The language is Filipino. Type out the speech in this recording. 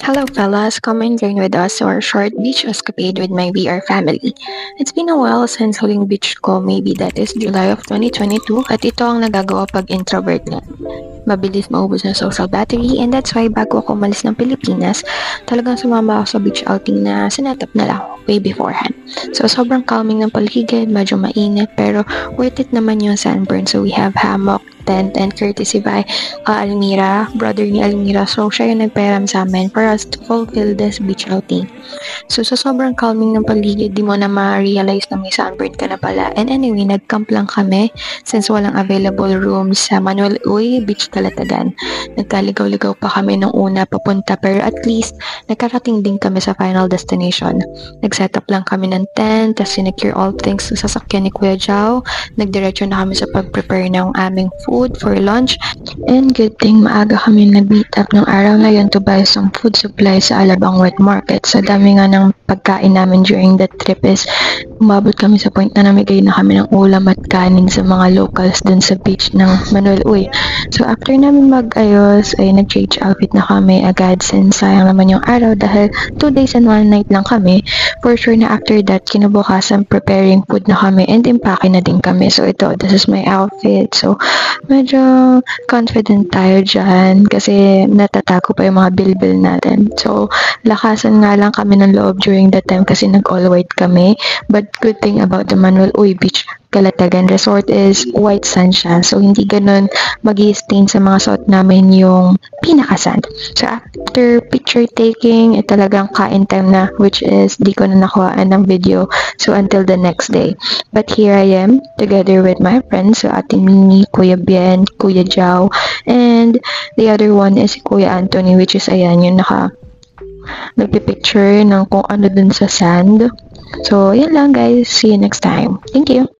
Hello fellas, come and join with us to our short beach escapade with my VR family. It's been a while since huling beach ko, maybe that is July of 2022 at ito ang nagagawa pag introvert na. Mabilis maubos ng social battery and that's why bago ako umalis ng Pilipinas, talagang sumama ako sa beach outing na sinetap na lang way beforehand. So sobrang calming ng paligid, medyo mainit pero worth it naman yung sunburn. So we have hammock, tent, and courtesy by Almira, brother ni Almira. So siya yung nagpairam sa amin for us to fulfill this beach outing. So sa sobrang calming ng paligid, di mo na ma-realize na may sunburn ka na pala. And anyway, nag-camp lang kami since walang available rooms sa Manuel Uy Beach Calatagan. Nagkaligaw-ligaw pa kami nung una papunta pero at least nakarating din kami sa final destination. Nag-set up lang kami ng tent, tapos sinecure all things sa sasakyan ni Kuya Jao. Nagdiretso na kami sa pag-prepare ng aming food for lunch. And good thing maaga kami nag-meet up ng araw na yun to buy some food supplies sa Alabang Wet Market. Sa dami nga ng pagkain namin during that trip is umabot kami sa point na namigay na kami ng ulam at kanin sa mga locals dun sa beach ng Manuel Uy. So after namin mag-ayos ay nag-change outfit na kami agad since sayang naman yung araw dahil 2 days and 1 night lang kami. For sure na after that kinabukasan preparing food na kami and impake na din kami. So ito, this is my outfit. So medyo confident tayo dyan kasi natatago pa yung mga bilbil natin. So lakasan nga lang kami ng loob during that time kasi nag-all white kami. But good thing about the Manuel Uy Beach Calatagan Resort is white sand siya. So, hindi ganun mag-i-stain sa mga suot namin yung pinaka-sand. So, after picture taking, talagang kain time na, which is di ko na nakuhaan ng video. So, until the next day. But here I am, together with my friends. So, ating Mini, Kuya Bien, Kuya Jao, and the other one is Kuya Anthony, which is ayan, yung nagpipicture ng kung ano dun sa sand. So, yan lang guys. See you next time. Thank you.